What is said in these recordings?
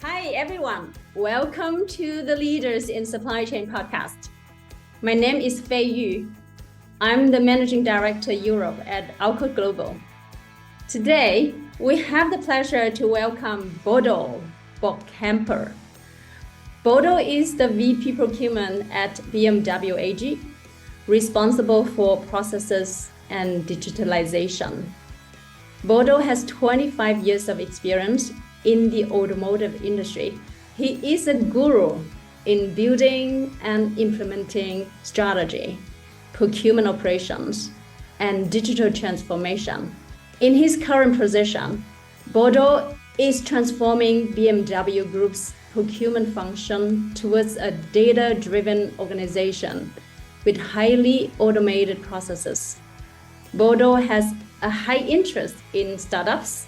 Hi, everyone. Welcome to the Leaders in Supply Chain podcast. My name is Fei Yu. I'm the Managing Director Europe at Alcott Global. Today, we have the pleasure to welcome Bodo Bokämper. Bodo is the VP Procurement at BMW AG, responsible for processes and digitalization. Bodo has 25 years of experience in the automotive industry. He is a guru in building and implementing strategy, procurement operations, and digital transformation. In his current position, Bodo is transforming BMW Group's procurement function towards a data-driven organization with highly automated processes. Bodo has a high interest in startups,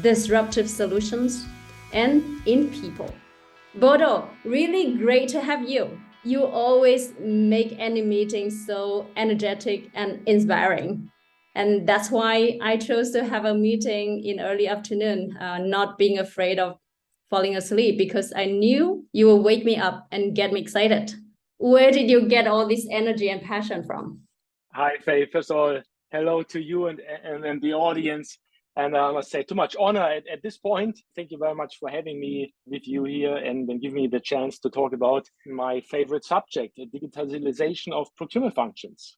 disruptive solutions, and in people. Bodo, really great to have you. You always make any meeting so energetic and inspiring. And that's why I chose to have a meeting in early afternoon, not being afraid of falling asleep, because I knew you will wake me up and get me excited. Where did you get all this energy and passion from? Hi, Faye. First of all, hello to you and the audience. And I must say, too much honor at this point. Thank you very much for having me with you here and giving me the chance to talk about my favorite subject, the digitalization of procurement functions.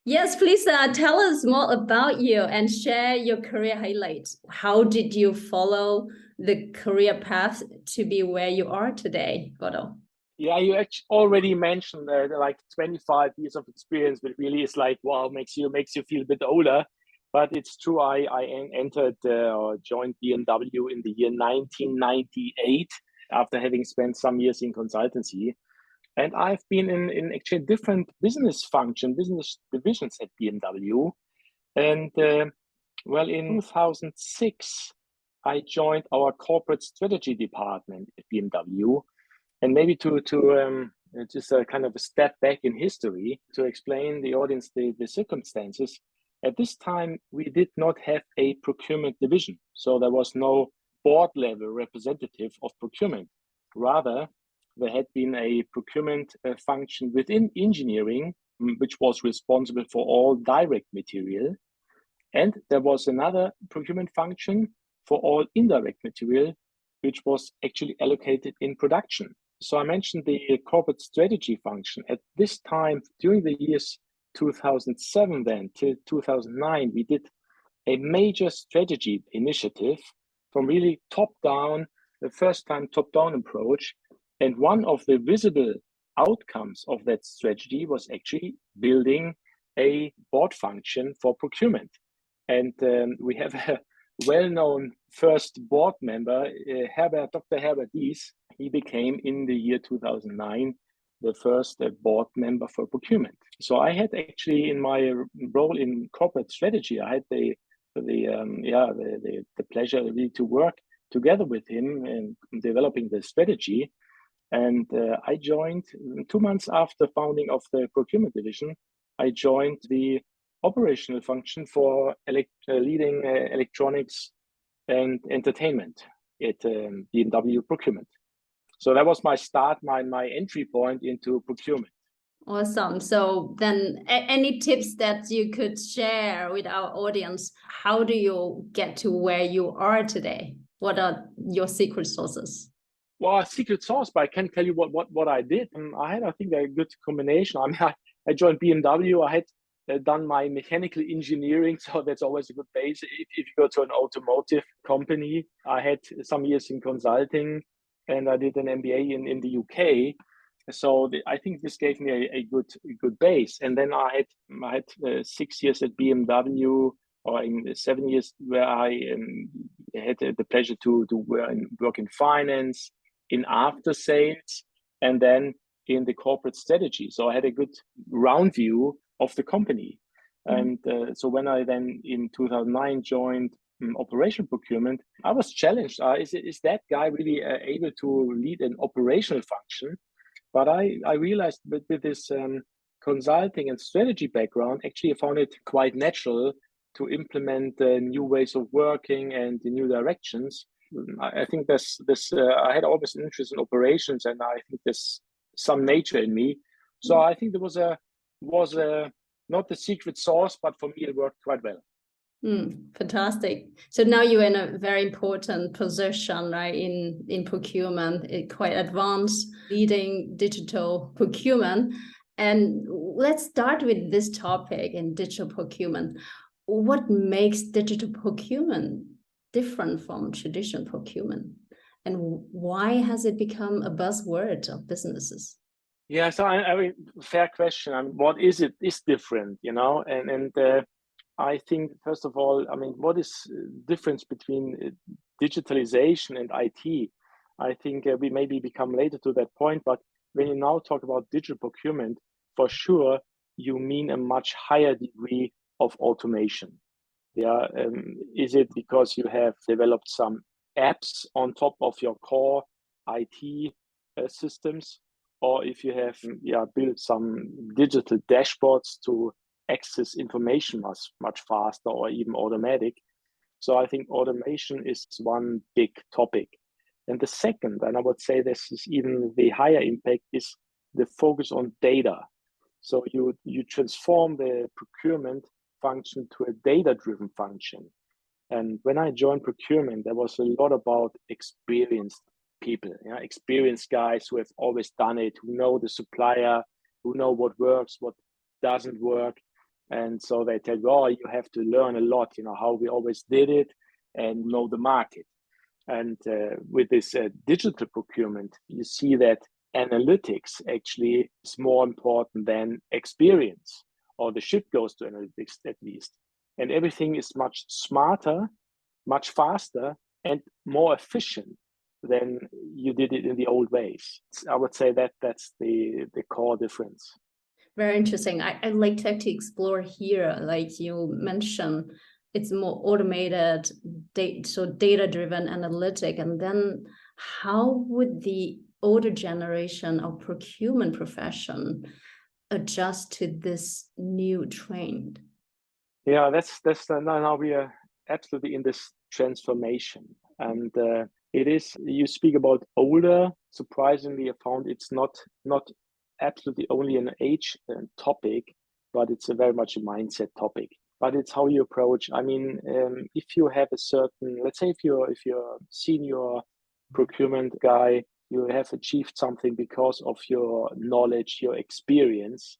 Yes, please tell us more about you and share your career highlights. How did you follow the career path to be where you are today, Bodo? Yeah, you actually already mentioned like 25 years of experience, but really is like, wow, makes you feel a bit older. But it's true, I entered or joined BMW in the year 1998 after having spent some years in consultancy. And I've been in actually different business divisions at BMW. And well, in 2006, I joined our corporate strategy department at BMW. And maybe to just a kind of a step back in history to explain the audience the circumstances. At this time, we did not have a procurement division. So there was no board level representative of procurement. Rather, there had been a procurement function within engineering, which was responsible for all direct material. And there was another procurement function for all indirect material, which was actually allocated in production. So I mentioned the corporate strategy function. At this time, during the years 2007 then till 2009, we did a major strategy initiative from really top-down, the first time top-down approach. And one of the visible outcomes of that strategy was actually building a board function for procurement. And we have a well-known first board member, Dr. Herbert Dies. He became in the year 2009 the first board member for procurement. So I had actually in my role in corporate strategy, I had the pleasure really to work together with him in developing the strategy. And I joined 2 months after founding of the procurement division. I joined the operational function for leading electronics and entertainment at BMW procurement. So that was my start, my entry point into procurement. Awesome. So then any tips that you could share with our audience? How do you get to where you are today? What are your secret sources? Well, a secret sauce, but I can tell you what I did. I had, I think, a good combination. I mean, I joined BMW. I had done my mechanical engineering, so that's always a good base. If you go to an automotive company, I had some years in consulting, and I did an MBA in the UK. So I think this gave me a good base. And then I had 6 years at BMW, or in 7 years where I had the pleasure to work in finance, in after sales, and then in the corporate strategy. So I had a good round view of the company. And so when I then in 2009 joined operation procurement, I was challenged. Is that guy really able to lead an operational function? But I realized with this consulting and strategy background, actually I found it quite natural to implement new ways of working and the new directions. I think this I had always an interest in operations, and I think there's some nature in me. So I think there was a not the secret sauce, but for me it worked quite well. Fantastic. So now you're in a very important position, right, in procurement, quite advanced, leading digital procurement. And let's start with this topic in digital procurement. What makes digital procurement different from traditional procurement? And why has it become a buzzword of businesses? Yeah, so I mean, fair question. I mean, what is it is different, and I think, first of all, I mean, what is the difference between digitalization and IT? I think we maybe come later to that point, but when you now talk about digital procurement, for sure, you mean a much higher degree of automation. Yeah, is it because you have developed some apps on top of your core IT systems, or if you have built some digital dashboards to access information much faster or even automatic. So I think automation is one big topic. And the second, and I would say this is even the higher impact, is the focus on data. So you transform the procurement function to a data-driven function. And when I joined procurement, there was a lot about experienced people, experienced guys who have always done it, who know the supplier, who know what works, what doesn't work. And so they tell you, oh, you have to learn a lot, how we always did it and know the market. And with this digital procurement, you see that analytics actually is more important than experience, or the ship goes to analytics at least. And everything is much smarter, much faster, and more efficient than you did it in the old ways. I would say that that's the core difference. Very interesting. I'd like to explore here, like you mentioned, it's more automated, so data-driven analytic. And then how would the older generation of procurement profession adjust to this new trend? Yeah, that's now we are absolutely in this transformation. And it is, you speak about older, surprisingly, I found it's not absolutely only an age topic, but it's a very much a mindset topic. But it's how you approach. I mean, if you have a certain, let's say, if you're a senior procurement guy, you have achieved something because of your knowledge, your experience,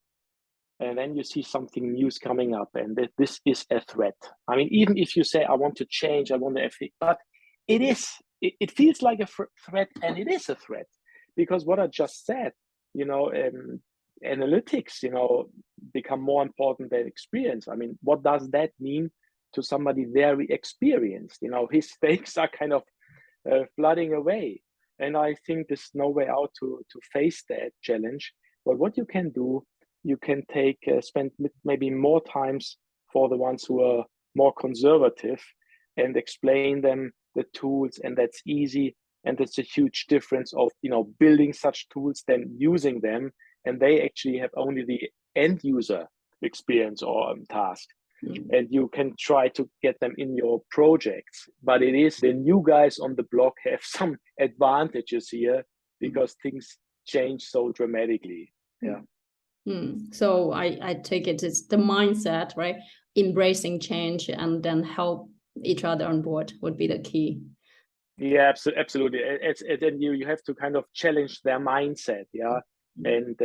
and then you see something new coming up, and that this is a threat. I mean, even if you say, I want to change, I want to, but it feels like a threat, and it is a threat, because what I just said, analytics, become more important than experience. I mean, what does that mean to somebody very experienced? His stakes are kind of flooding away. And I think there's no way out to face that challenge. But what you can do, you can spend maybe more times for the ones who are more conservative and explain them the tools, and that's easy. And it's a huge difference of, building such tools than using them. And they actually have only the end user experience or task. Mm-hmm. And you can try to get them in your projects. But it is the new guys on the block have some advantages here, because things change so dramatically. Yeah. So I take it's the mindset, right? Embracing change and then help each other on board would be the key. Yeah, absolutely. And you have to kind of challenge their mindset. Yeah. And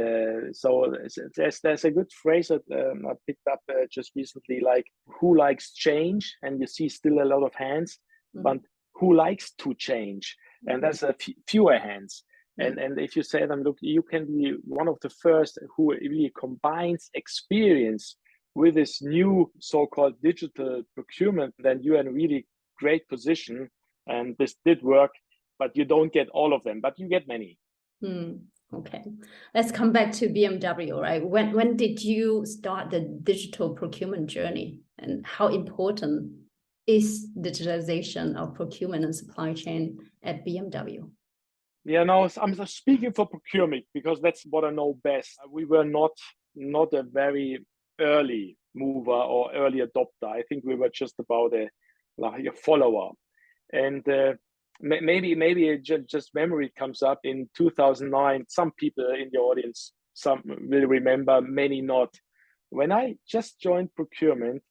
so there's a good phrase that I picked up just recently, like, who likes change? And you see still a lot of hands, but who likes to change? And there's a fewer hands. And if you say to them, look, you can be one of the first who really combines experience with this new so-called digital procurement, then you're in a really great position. And this did work, but you don't get all of them, but you get many. Okay, let's come back to BMW, right? When did you start the digital procurement journey, and how important is digitalization of procurement and supply chain at BMW? Yeah, no, I'm speaking for procurement because that's what I know best. We were not a very early mover or early adopter. I think we were just about a follower. And maybe just memory comes up in 2009. Some people in the audience, some will remember, many not. When I just joined procurement,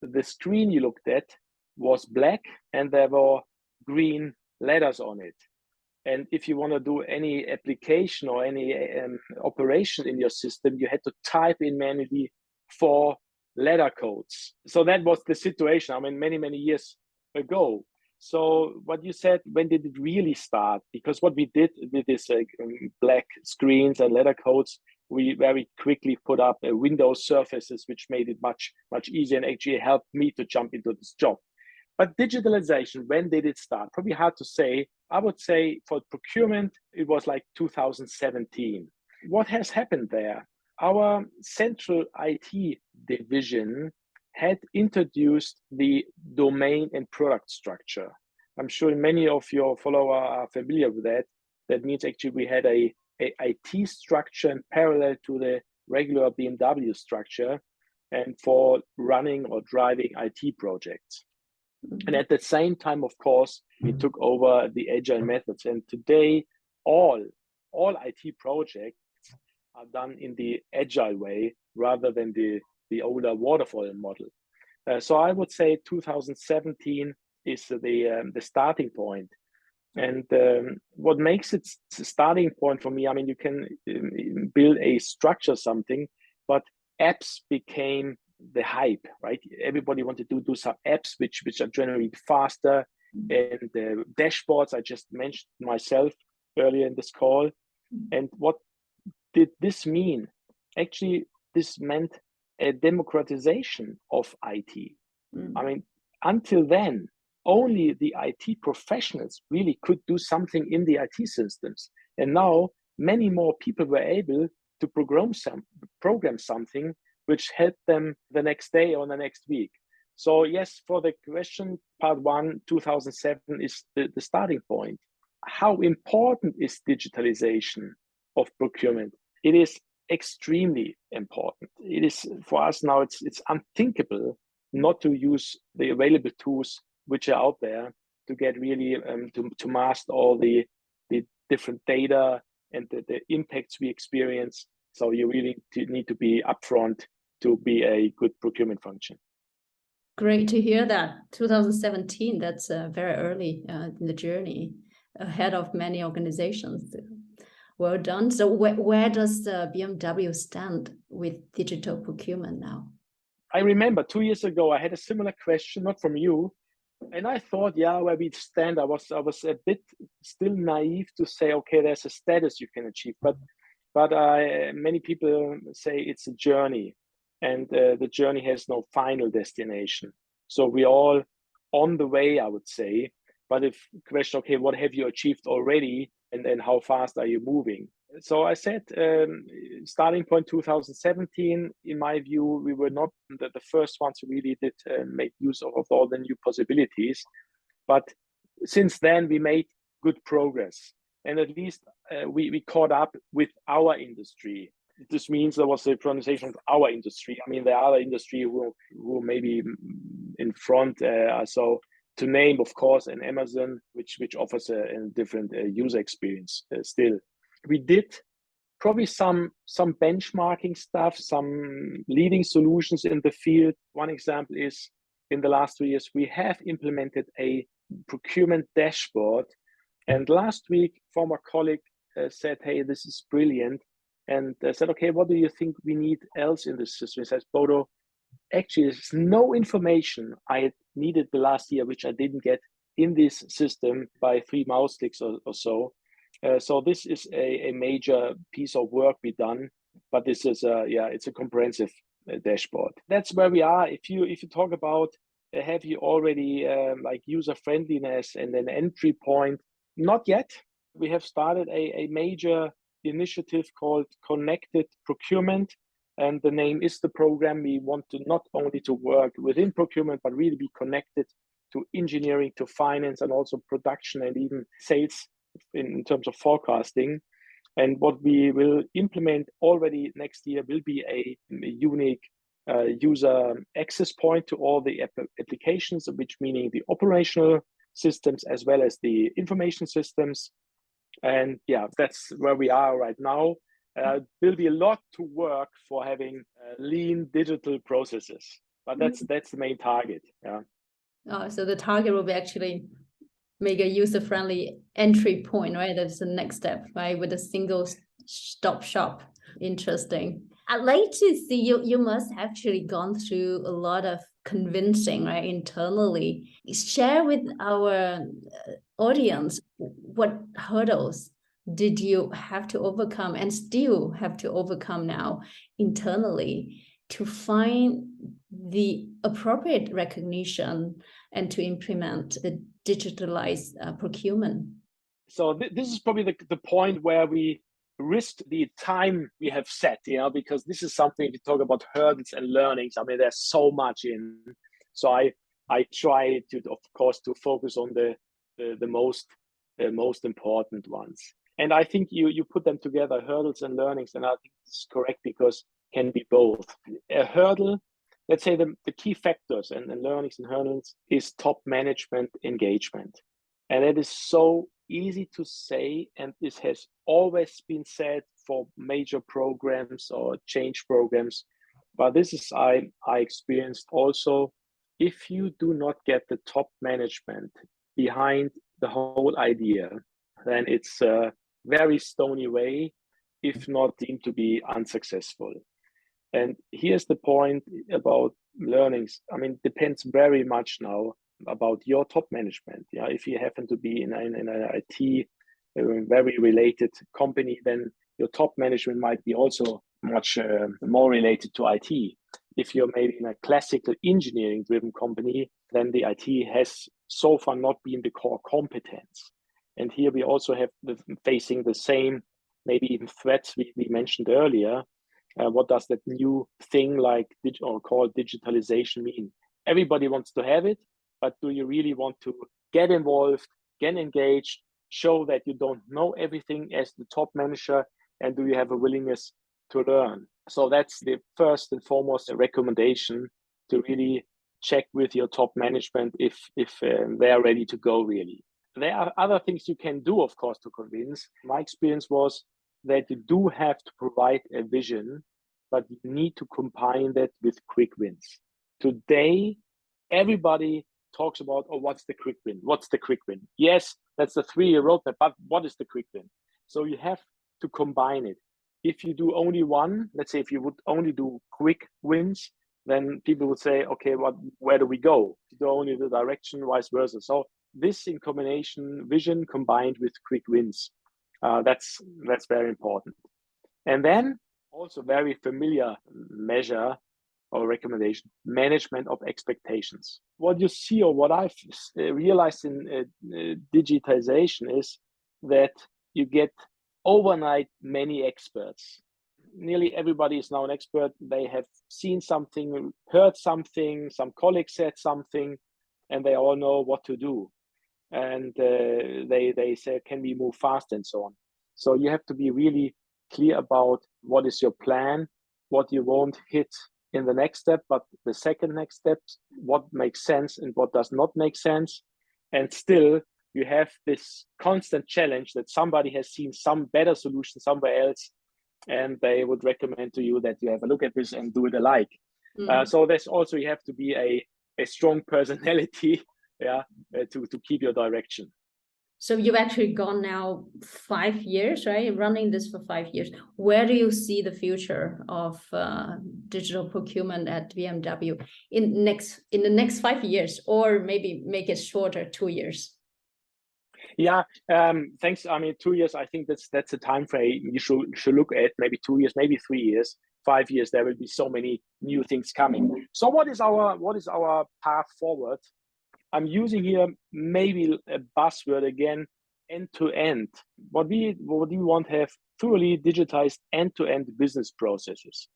the screen you looked at was black and there were green letters on it. And if you want to do any application or any operation in your system, you had to type in manually 4 letter codes. So that was the situation. I mean, many years ago. So what you said, when did it really start? Because what we did with this black screens and letter codes, we very quickly put up Windows surfaces, which made it much easier and actually helped me to jump into this job. But digitalization, when did it start? Probably hard to say. I would say for procurement, it was like 2017. What has happened there? Our central IT division had introduced the domain and product structure. I'm sure many of your followers are familiar with that. That means actually we had a IT structure in parallel to the regular BMW structure and for running or driving IT projects. And at the same time, of course, we took over the agile methods. And today, all IT projects are done in the agile way rather than the older waterfall model. So I would say 2017 is the starting point. And what makes it the starting point for me, I mean, you can build a structure, something, but apps became the hype, right? Everybody wanted to do some apps which are generally faster, and the dashboards I just mentioned myself earlier in this call. And what did this mean? Actually, this meant a democratization of IT. I mean, until then, only the IT professionals really could do something in the IT systems. And now many more people were able to program something which helped them the next day or the next week. So yes, for the question, part 1, 2007 is the starting point. How important is digitalization of procurement? It is extremely important. It is, for us now, it's unthinkable not to use the available tools which are out there to get really to master all the different data and the impacts we experience. So you really need to be upfront to be a good procurement function. Great to hear that. 2017, that's very early in the journey, ahead of many organizations. Well done. So where does the BMW stand with digital procurement now? I remember 2 years ago, I had a similar question, not from you. And I thought, yeah, where we stand, I was a bit still naive to say, okay, there's a status you can achieve. But many people say it's a journey, and the journey has no final destination. So we're all on the way, I would say. But if question, okay, what have you achieved already, and how fast are you moving? So I said, starting point 2017, in my view, we were not the first ones who really did make use of all the new possibilities. But since then, we made good progress. And at least we caught up with our industry. This means there was a pronunciation of our industry. I mean, there are other industry who may be in front. So to name, of course, an Amazon, which offers a different user experience still. We did probably some benchmarking stuff, some leading solutions in the field. One example is, in the last 2 years, we have implemented a procurement dashboard. And last week, former colleague said, hey, this is brilliant. And said, okay, what do you think we need else in the system? He says, Bodo, actually, there's no information I needed the last year, which I didn't get in this system by 3 mouse clicks or so. So this is a major piece of work we done, but this is it's a comprehensive dashboard. That's where we are. If you talk about have you already like user friendliness and an entry point, not yet. We have started a major initiative called Connected Procurement, and the name is the program. We want to not only to work within procurement, but really be connected to engineering, to finance, and also production and even sales in terms of forecasting. And what we will implement already next year will be a unique user access point to all the applications, which meaning the operational systems as well as the information systems. And yeah, that's where we are right now. There'll be a lot to work for having lean digital processes, but that's the main target. Yeah. So the target will be actually make a user-friendly entry point, right? That's the next step, right? With a single stop shop. Interesting. I'd like to see you must have actually gone through a lot of convincing, right, internally. Share with our audience what hurdles did you have to overcome and still have to overcome now internally to find the appropriate recognition and to implement the digitalized procurement. So this is probably the point where we risked the time we have set, because this is something we talk about hurdles and learnings. I mean, there's so much in. So I try to, of course, to focus on the most important ones. And I think you put them together, hurdles and learnings, and I think it's correct because it can be both. A hurdle, let's say the key factors and learnings and hurdles is top management engagement. And it is so easy to say, and this has always been said for major programs or change programs. But this is, I experienced also, if you do not get the top management behind the whole idea, then it's a very stony way, if not deemed to be unsuccessful. And here's the point about learnings. I mean, it depends very much now about your top management. Yeah, if you happen to be in an IT very related company, then your top management might be also much more related to IT. If you're maybe in a classical engineering driven company, then the IT has so far not been the core competence. And here we also have facing the same, maybe even threats we mentioned earlier. What does that new thing like called digitalization mean? Everybody wants to have it, but do you really want to get involved, get engaged, show that you don't know everything as the top manager, and do you have a willingness to learn? So that's the first and foremost recommendation, to really check with your top management if they are ready to go really. There are other things you can do, of course, to convince. My experience was that you do have to provide a vision, but you need to combine that with quick wins. Today, everybody talks about, what's the quick win? What's the quick win? Yes, that's the 3-year roadmap, but what is the quick win? So you have to combine it. If you do only one, let's say if you would only do quick wins, then people would say, okay, where do we go? If you do only the direction, vice versa. So this in combination, vision combined with quick wins, that's very important. And then also very familiar measure or recommendation, management of expectations. What you see, or what I've realized in digitization, is that you get overnight many experts. Nearly everybody is now an expert. They have seen something, heard something, some colleagues said something, and they all know what to do. And they say, can we move fast, and so on. So you have to be really clear about what is your plan, what you won't hit in the next step, but the second next step, what makes sense and what does not make sense. And still, you have this constant challenge that somebody has seen some better solution somewhere else, and they would recommend to you that you have a look at this and do it alike. So there's also, you have to be a strong personality, to keep your direction. So you've actually gone now 5 years, right? Running this for 5 years. Where do you see the future of digital procurement at BMW in the next 5 years, or maybe make it shorter, 2 years? Yeah, thanks. I mean, 2 years, I think that's a time frame you should look at. Maybe 2 years, maybe 3 years, 5 years. There will be so many new things coming. So what is our path forward? I'm using here maybe a buzzword again, end-to-end. What we want to have thoroughly digitized end-to-end business processes.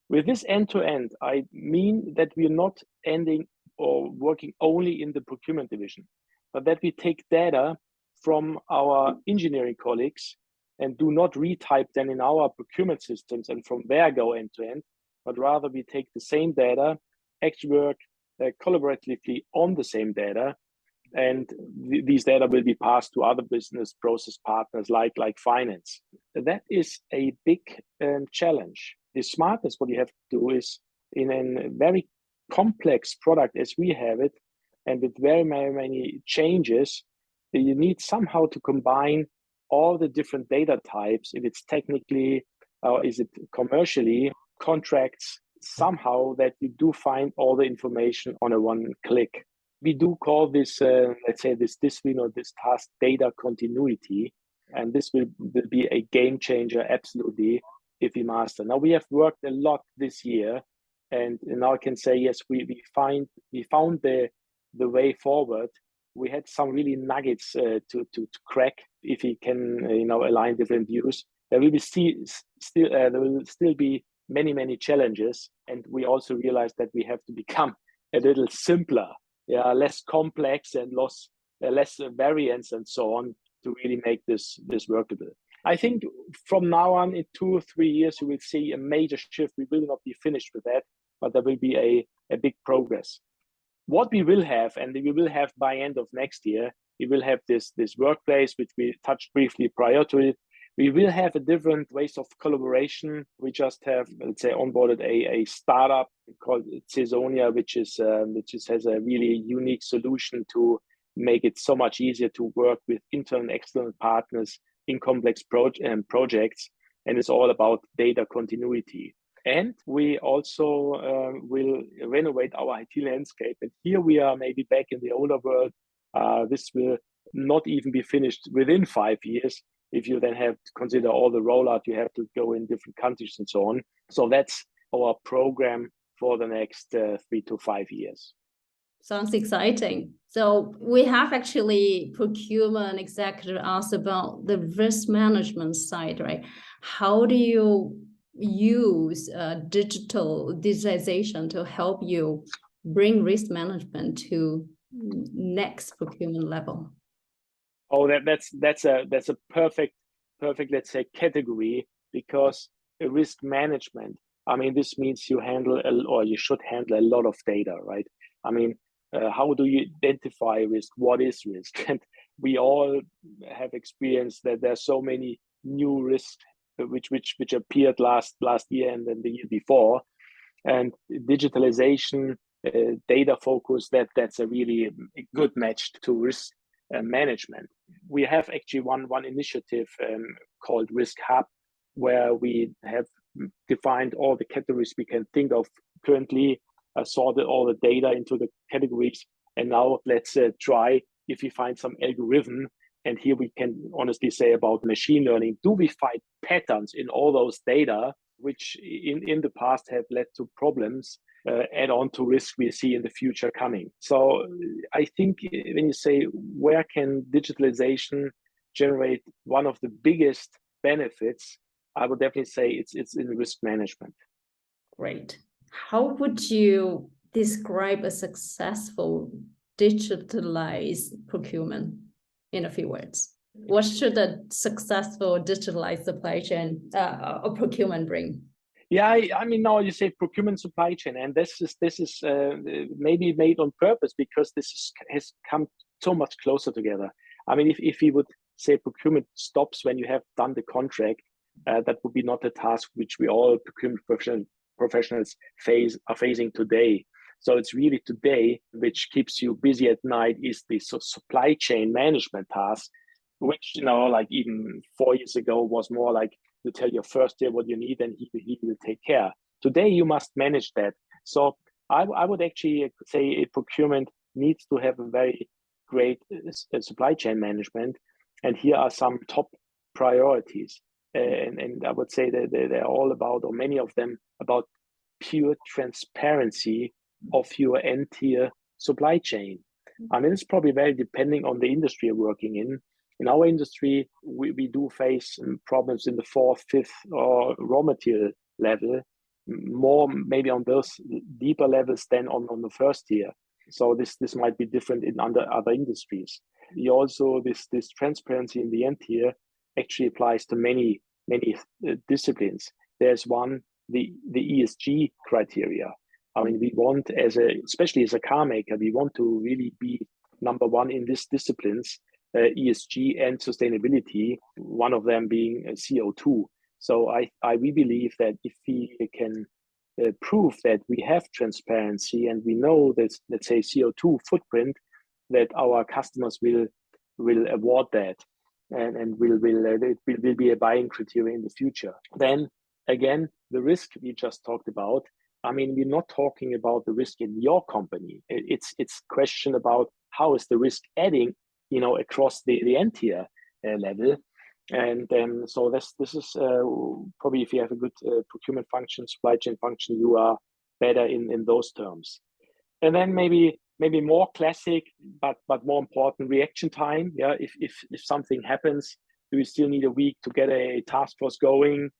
With this end-to-end, I mean that we are not ending or working only in the procurement division, but that we take data from our engineering colleagues and do not retype them in our procurement systems and from there go end-to-end, but rather we take the same data, actually work collaboratively on the same data, and these data will be passed to other business process partners like finance. That is a big challenge. The smartest what you have to do is in a very complex product as we have it, and with very many changes, you need somehow to combine all the different data types, if it's technically or is it commercially, contracts, somehow that you do find all the information on a one click. We do call this, let's say, this discipline or this task data continuity, and this will be a game changer, absolutely, if we master. Now, we have worked a lot this year, and now I can say, yes, we found the way forward. We had some really nuggets to crack if we can, align different views. There will still be many challenges, and we also realized that we have to become a little simpler, less complex and less variance and so on to really make this workable. I think from now on, in 2 or 3 years, you will see a major shift. We will not be finished with that, but there will be a big progress. What we will have, and we will have by end of next year, we will have this workplace, which we touched briefly prior to it. We will have a different ways of collaboration. We just have, let's say, onboarded a startup called Cesonia, which has a really unique solution to make it so much easier to work with internal and external partners in complex projects. And it's all about data continuity. And we also will renovate our IT landscape. And here we are maybe back in the older world. This will not even be finished within 5 years. If you then have to consider all the rollout, you have to go in different countries and so on. So that's our program for the next 3 to 5 years. Sounds exciting. So we have actually procurement executive asked about the risk management side, right? How do you use digitalization to help you bring risk management to next procurement level? Oh, that's a perfect, let's say, category, because risk management, I mean, this means you should handle a lot of data, right? I mean, how do you identify risk? What is risk? And we all have experienced that there's so many new risks which appeared last year and then the year before. And digitalization, data focus, that's a really good match to risk management. We have actually one initiative called Risk Hub, where we have defined all the categories we can think of currently, sorted all the data into the categories, and now let's try if we find some algorithm. And here we can honestly say about machine learning, do we find patterns in all those data which in the past have led to problems, add on to risk we see in the future coming. So I think when you say where can digitalization generate one of the biggest benefits, I would definitely say it's in risk management. Great. How would you describe a successful digitalized procurement in a few words? What should a successful digitalized supply chain or procurement bring? Yeah, I mean, now you say procurement supply chain, and this is maybe made on purpose, because has come so much closer together. I mean, if we would say procurement stops when you have done the contract, that would be not a task which we all procurement professionals are facing today. So it's really today which keeps you busy at night is the supply chain management task, which, like even 4 years ago was more like you tell your first year what you need and he will take care. Today you must manage that. So I would actually say a procurement needs to have a very great supply chain management. And here are some top priorities. And I would say that they're all about, or many of them, about pure transparency of your end-tier supply chain. I mean, it's probably very depending on the industry you're working in. In our industry, we do face problems in the 4th, 5th, or raw material level, more maybe on those deeper levels than on the first tier. So this might be different in other industries. You also, this transparency in the end tier actually applies to many disciplines. There's one, the ESG criteria. I mean, we want, especially as a car maker, we want to really be number one in these disciplines, ESG and sustainability, one of them being CO2. So we believe that if we can prove that we have transparency and we know that, let's say, CO2 footprint, that our customers will award that and it will be a buying criteria in the future. Then again, the risk we just talked about. I mean, we're not talking about the risk in your company. It's question about how is the risk adding, across the entire level. And so this is probably, if you have a good procurement function, supply chain function, you are better in those terms. And then maybe more classic, but more important, reaction time. Yeah, if something happens, do you still need a week to get a task force going?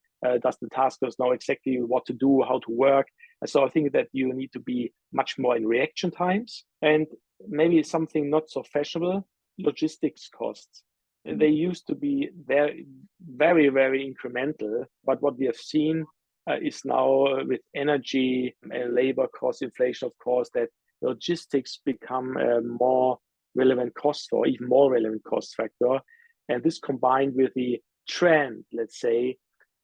Does the task force know exactly what to do, how to work? And so I think that you need to be much more in reaction times, and maybe something not so fashionable, logistics costs. They used to be very, very, very incremental, but what we have seen is now with energy and labor cost inflation, of course, that logistics become a more relevant cost or even more relevant cost factor. And this combined with the trend, let's say,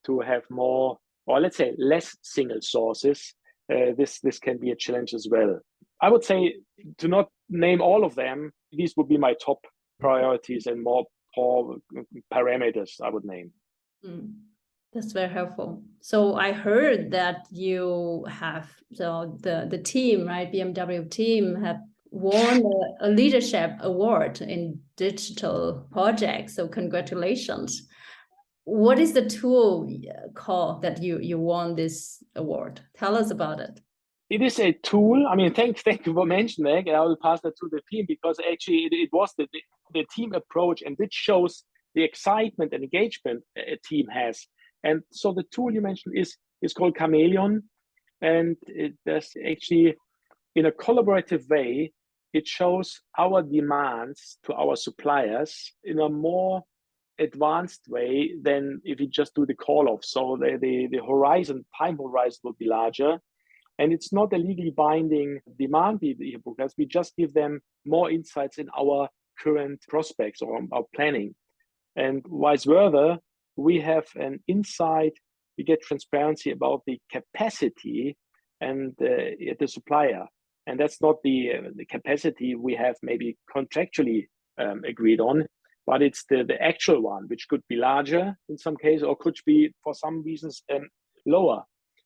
to have more, or let's say less single sources, this can be a challenge as well. I would say, to not name all of them, these would be my top priorities and more parameters I would name. That's very helpful. So I heard that you have the team, right? BMW team have won a leadership award in digital projects. So congratulations. What is the tool called that you won this award? Tell us about it. It is a tool. I mean, thank you for mentioning it. I will pass that to the team, because actually it was the team approach, and which shows the excitement and engagement a team has. And so the tool you mentioned is called Chameleon, and it does actually, in a collaborative way, it shows our demands to our suppliers in a more advanced way than if you just do the call off. So the time horizon will be larger. And it's not a legally binding demand because we just give them more insights in our current prospects or our planning. And vice versa, we have an insight, we get transparency about the capacity and the supplier. And that's not the capacity we have maybe contractually agreed on, but it's the actual one, which could be larger in some cases or could be, for some reasons, lower.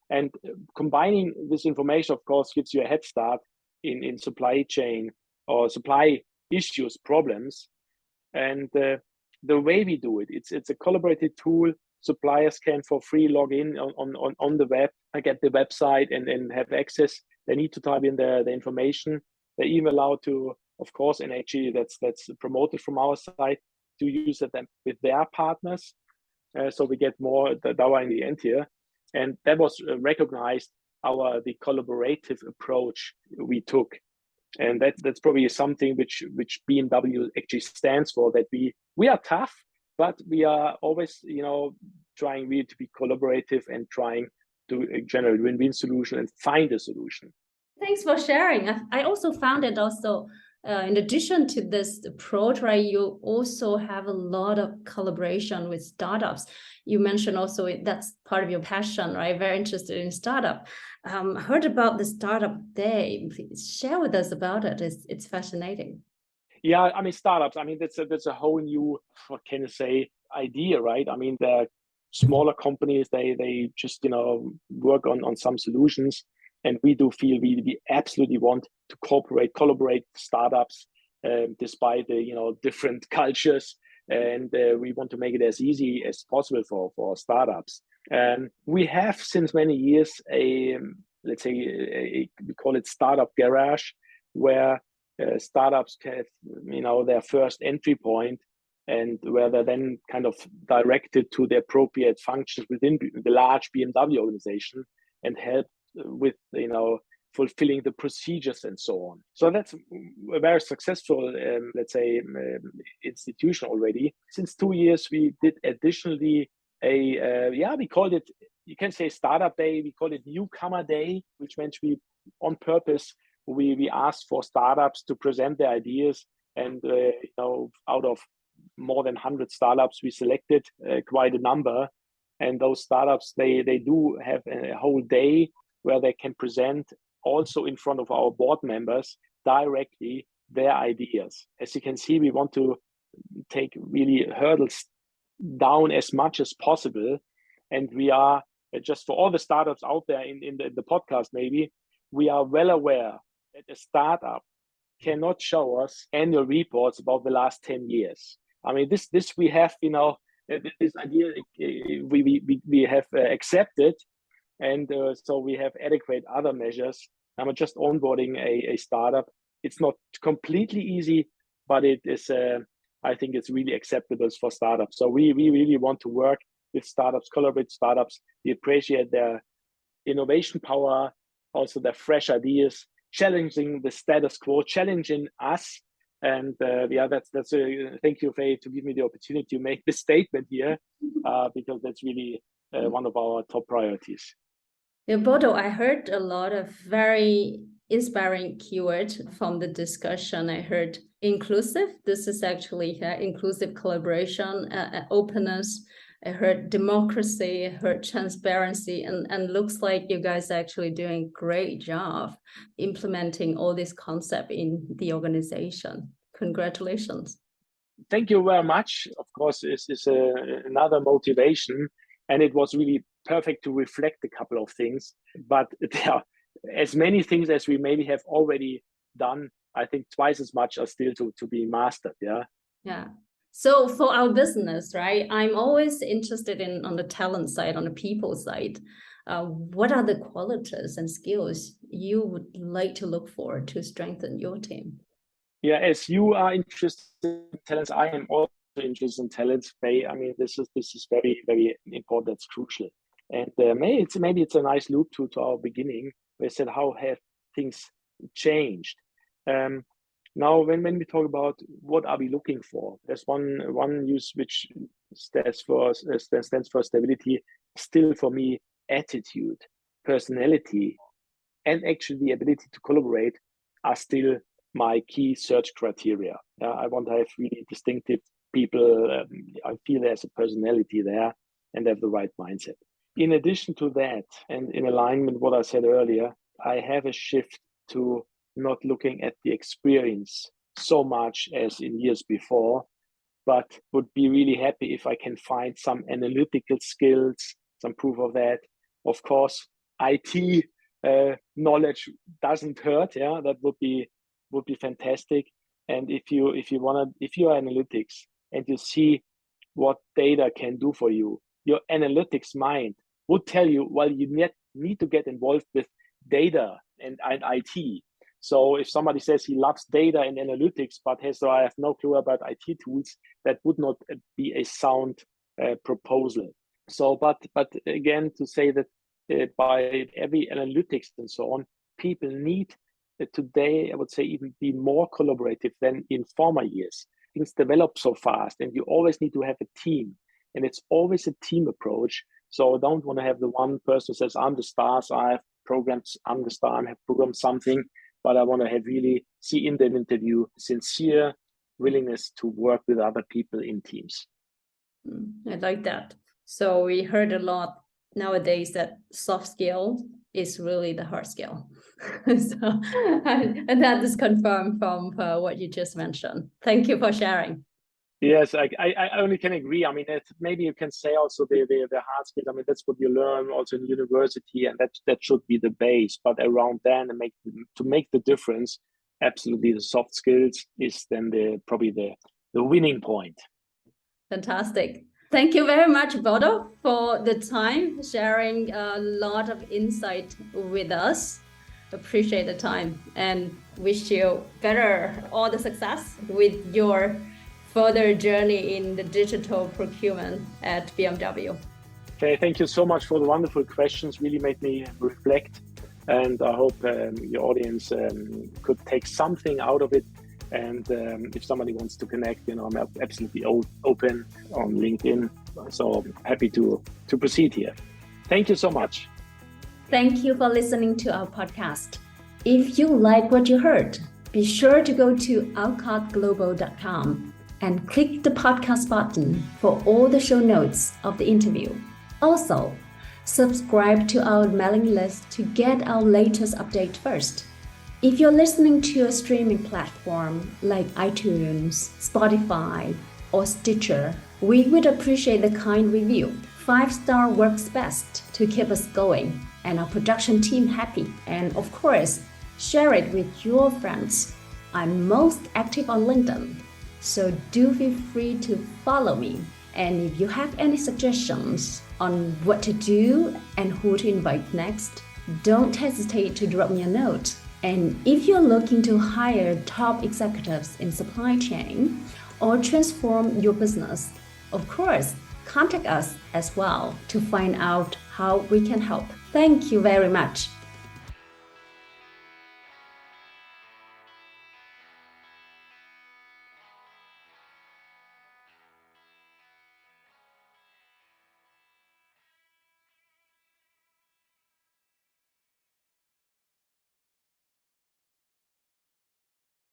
And combining this information, of course, gives you a head start in supply chain or supply issues, problems. And the way we do it, it's a collaborative tool. Suppliers can for free log in on the web, get the website and have access. They need to type in the information. They're even allowed to, of course, and actually that's promoted from our side, to use it with their partners. So we get more DAWA in the end here. And that was recognized, the collaborative approach we took. And that's probably something which BMW actually stands for, that we are tough, but we are always, trying really to be collaborative and trying to generate win-win solution and find a solution. Thanks for sharing. I also found it also, in addition to this approach, right, you also have a lot of collaboration with startups. You mentioned also that's part of your passion, right? Very interested in startup. Heard about the startup day. Please share with us about it. It's fascinating. Yeah, I mean, startups. I mean, that's a whole new, what can you say, idea, right? I mean, the smaller companies, they just work on some solutions, and we do feel we absolutely want to collaborate startups, despite the different cultures, and we want to make it as easy as possible for startups. We have since many years let's say we call it startup garage, where startups can have their first entry point, and where they're then kind of directed to the appropriate functions within the large BMW organization and help with fulfilling the procedures and so on. So that's a very successful, let's say, institution already. Since 2 years, we did additionally we called it, you can say, startup day. We call it newcomer day, which meant we on purpose we asked for startups to present their ideas And out of more than 100 startups, we selected quite a number. And those startups, they do have a whole day where they can present also in front of our board members directly their ideas. As you can see, we want to take really hurdles down as much as possible. And we are, just for all the startups out there in the podcast, maybe, we are well aware that a startup cannot show us annual reports about the last 10 years. I mean, this we have, this idea we have accepted, and so we have adequate other measures. I'm just onboarding a startup. It's not completely easy, but it is. I think it's really acceptable for startups. So we really want to work with startups, collaborate with startups. We appreciate their innovation power, also their fresh ideas, challenging the status quo, challenging us. And that's thank you, Faye, to give me the opportunity to make this statement here, because that's really one of our top priorities. Yeah, Bodo, I heard a lot of very inspiring keywords from the discussion. I heard inclusive. This is actually inclusive collaboration, openness. I heard democracy, I heard transparency, and looks like you guys are actually doing a great job implementing all this concept in the organization. Congratulations. Thank you very much. Of course, this is another motivation, and it was really perfect to reflect a couple of things. But there are as many things as we maybe have already done. I think twice as much are still to be mastered. Yeah. So for our business, right, I'm always interested on the talent side, on the people side. What are the qualities and skills you would like to look for to strengthen your team? Yeah, as you are interested in talents, I am also interested in talents. I mean, this is very, very important. That's crucial. And maybe it's a nice loop to our beginning. We said, how have things changed? Now, when we talk about what are we looking for, there's one use which stands for stability. Still, for me, attitude, personality, and actually the ability to collaborate are still my key search criteria. I want to have really distinctive people. I feel there's a personality there, and they have the right mindset. In addition to that, and in alignment with what I said earlier, I have a shift to not looking at the experience so much as in years before, but would be really happy if I can find some analytical skills, some proof of that. Of course, IT knowledge doesn't hurt. That would be fantastic. And if you are analytics and you see what data can do for you, your analytics mind would tell you, well, you need to get involved with data and IT. So if somebody says he loves data and analytics, but I have no clue about IT tools, that would not be a sound proposal. So, but again, to say that by every analytics and so on, people need today, I would say, even be more collaborative than in former years. Things develop so fast, and you always need to have a team, and it's always a team approach. So I don't want to have the one person who says, I'm the star, so I have programmed, I'm the star, I have programmed something, but I want to have really see in the interview sincere willingness to work with other people in teams. I like that. So we heard a lot nowadays that soft skill is really the hard skill. and that is confirmed from what you just mentioned. Thank you for sharing. Yes, I only can agree. I mean, maybe you can say also the hard skills. I mean, that's what you learn also in university, and that should be the base. But around then, to make the difference, absolutely, the soft skills is then probably the winning point. Fantastic. Thank you very much, Bodo, for the time, sharing a lot of insight with us. Appreciate the time and wish you all the success with your further journey in the digital procurement at BMW. Okay, thank you so much for the wonderful questions. Really made me reflect, and I hope your audience could take something out of it. And if somebody wants to connect, I'm absolutely open on LinkedIn. So happy to proceed here. Thank you so much. Thank you for listening to our podcast. If you like what you heard, be sure to go to alcottglobal.com and click the podcast button for all the show notes of the interview. Also, subscribe to our mailing list to get our latest update first. If you're listening to a streaming platform like iTunes, Spotify, or Stitcher, we would appreciate the kind review. 5-star works best to keep us going and our production team happy. And of course, share it with your friends. I'm most active on LinkedIn, so do feel free to follow me. And if you have any suggestions on what to do and who to invite next, don't hesitate to drop me a note. And if you're looking to hire top executives in supply chain or transform your business, of course, contact us as well to find out how we can help. Thank you very much.